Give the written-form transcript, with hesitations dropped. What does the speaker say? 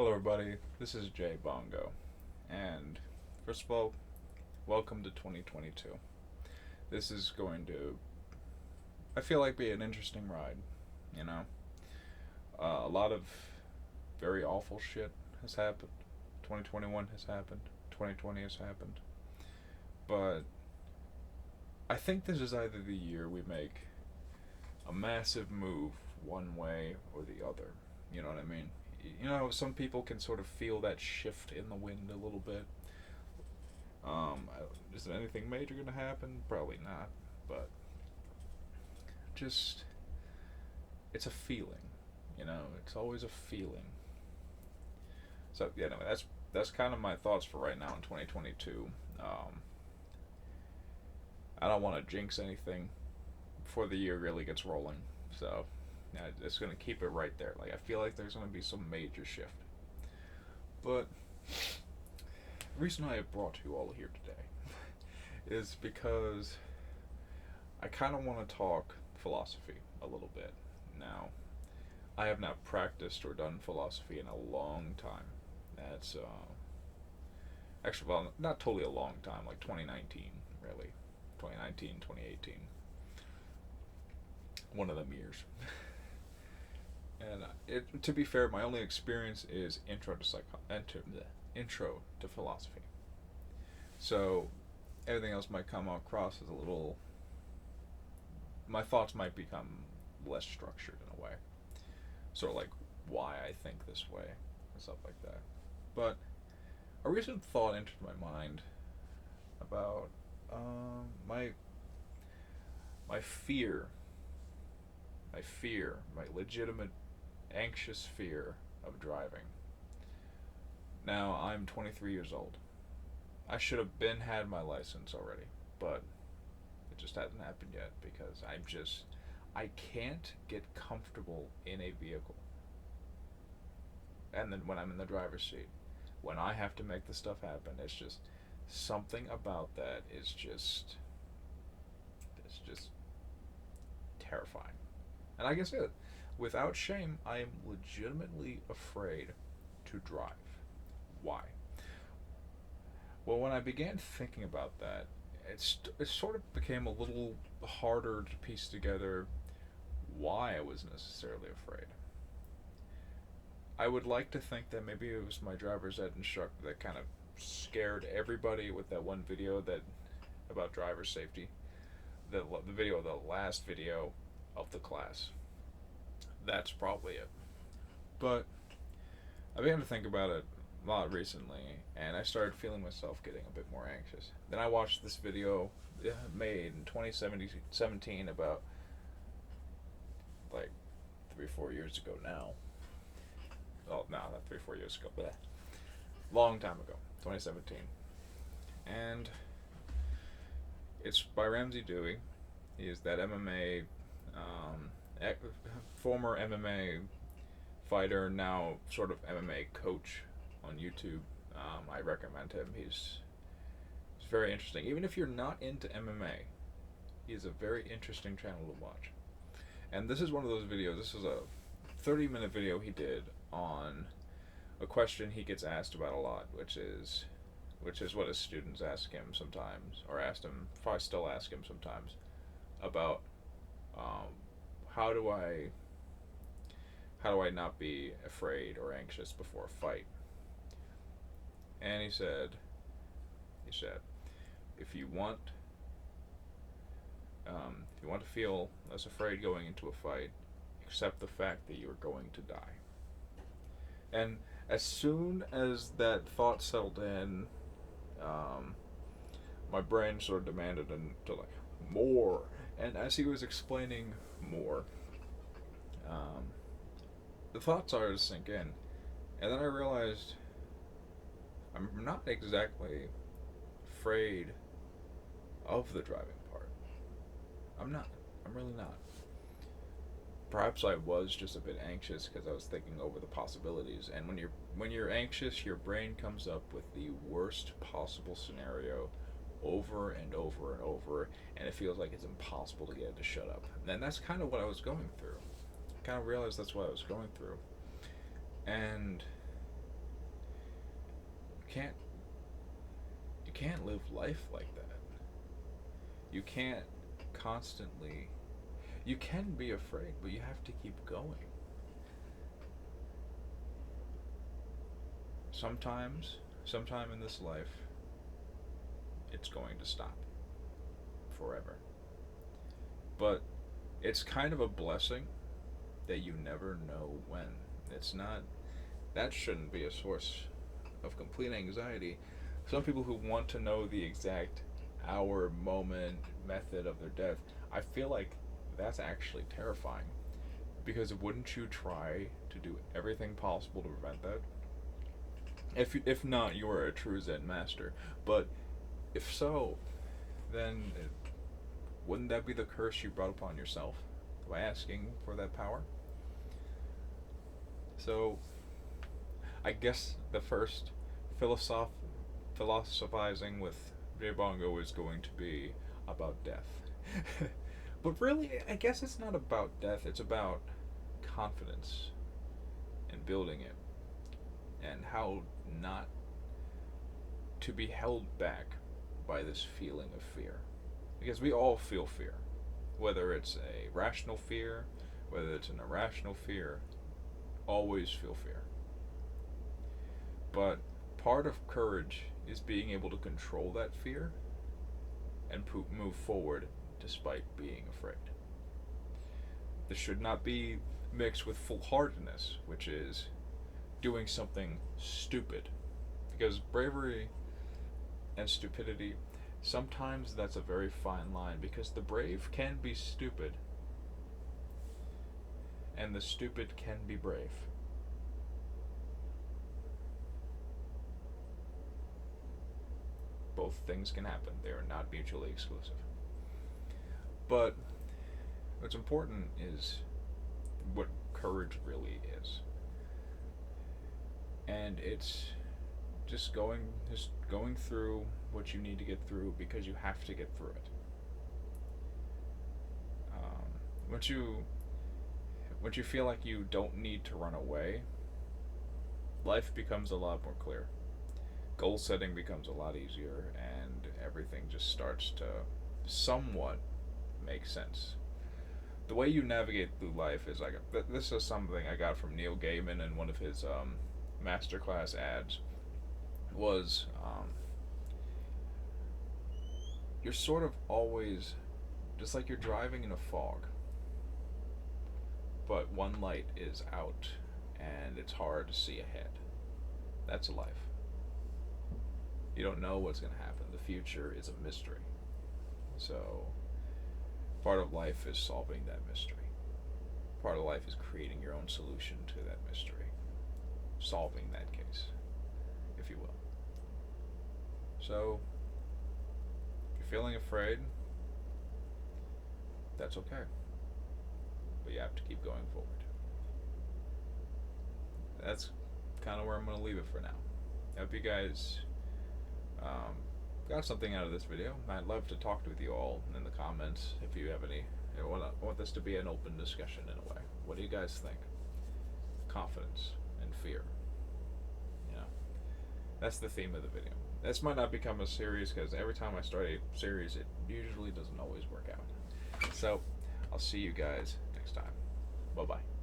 Hello, everybody. This is Jay Bongo. And first of all, welcome to 2022. This is going to, I feel like, be an interesting ride. You know, a lot of very awful shit has happened. 2021 has happened. 2020 has happened. But I think this is either the year we make a massive move one way or the other. You know what I mean? Some people can sort of feel that shift in the wind a little bit. Is there anything major going to happen? Probably not. But just, it's a feeling. It's always a feeling. So yeah, anyway, that's kind of my thoughts for right now in 2022. I don't want to jinx anything before the year really gets rolling. So yeah, it's gonna keep it right there. Like I feel like there's gonna be some major shift. But the reason I have brought you all here today is because I kind of want to talk philosophy a little bit. Now, I have not practiced or done philosophy in a long time. That's actually, well, not totally a long time, like 2019, really. 2019, 2018. One of them years. And to be fair, my only experience is intro to philosophy. So everything else might come across as a little. My thoughts might become less structured in a way, sort of like why I think this way and stuff like that. But a recent thought entered my mind about my fear, my legitimate anxious fear of driving. Now I'm 23 years old. I should have been had my license already, but it just hasn't happened yet because I can't get comfortable in a vehicle. And then when I'm in the driver's seat, when I have to make the stuff happen, it's just something about that is just it's just terrifying. And I guess it, without shame, I am legitimately afraid to drive. Why? Well, when I began thinking about that, it sort of became a little harder to piece together why I was necessarily afraid. I would like to think that maybe it was my driver's ed instructor that kind of scared everybody with that one video that about driver safety, the video, the last video of the class. That's probably it. But I began to think about it a lot recently, and I started feeling myself getting a bit more anxious. Then I watched this video made in 2017 about like 3 4 years ago now. Oh, no, not 3 4 years ago, but long time ago, 2017, and it's by Ramsey Dewey. He is that MMA, um, former MMA fighter, now sort of MMA coach on YouTube. I recommend him. He's very interesting. Even if you're not into MMA, he's a very interesting channel to watch. And this is one of those videos. This is a 30-minute video he did on a question he gets asked about a lot, which is what his students ask him sometimes, or asked him, probably still ask him sometimes, about um, how do I not be afraid or anxious before a fight? And he said, if you want, if you want to feel less afraid going into a fight, accept the fact that you're going to die. And as soon as that thought settled in, um, my brain sort of demanded to like more. And as he was explaining more, um, the thoughts started to sink in, and then I realized I'm not exactly afraid of the driving part. I'm not. I'm really not. Perhaps I was just a bit anxious because I was thinking over the possibilities. And when you're anxious, your brain comes up with the worst possible scenario over and over and over, and it feels like it's impossible to get it to shut up. And that's kind of what I was going through. I kind of realized that's what I was going through. And can't you can't live life like that. You can't constantly you can be afraid, but you have to keep going. Sometime in this life, it's going to stop forever. But it's kind of a blessing that you never know when. It's not that shouldn't be a source of complete anxiety. Some people who want to know the exact hour, moment, method of their death, I feel like that's actually terrifying. Because wouldn't you try to do everything possible to prevent that? If not, you are a true Zen master. But if so, then wouldn't that be the curse you brought upon yourself by asking for that power? So, I guess the first philosoph- philosophizing with Bongo is going to be about death. But really, I guess it's not about death, it's about confidence and building it, and how not to be held back by this feeling of fear. Because we all feel fear, whether it's a rational fear, whether it's an irrational fear, always feel fear. But part of courage is being able to control that fear and move forward despite being afraid. This should not be mixed with foolhardiness, which is doing something stupid. Because bravery and stupidity, sometimes that's a very fine line, because the brave can be stupid and the stupid can be brave. Both things can happen, they are not mutually exclusive. But what's important is what courage really is. And it's just going through what you need to get through because you have to get through it. Um, once you feel like you don't need to run away, life becomes a lot more clear. Goal setting becomes a lot easier, and everything just starts to somewhat make sense. The way you navigate through life is like this is something I got from Neil Gaiman in one of his masterclass ads. Was you're sort of always just like you're driving in a fog, but one light is out and it's hard to see ahead. That's life. You don't know what's going to happen. The future is a mystery. So, part of life is solving that mystery. Part of life is creating your own solution to that mystery, solving that case, if you will. So, if you're feeling afraid, that's okay. But you have to keep going forward. That's kind of where I'm going to leave it for now. I hope you guys got something out of this video. I'd love to talk with you all in the comments if you have any. I want this to be an open discussion in a way. What do you guys think? Confidence and fear. You know, that's the theme of the video. This might not become a series because every time I start a series, it usually doesn't always work out. So, I'll see you guys next time. Bye bye.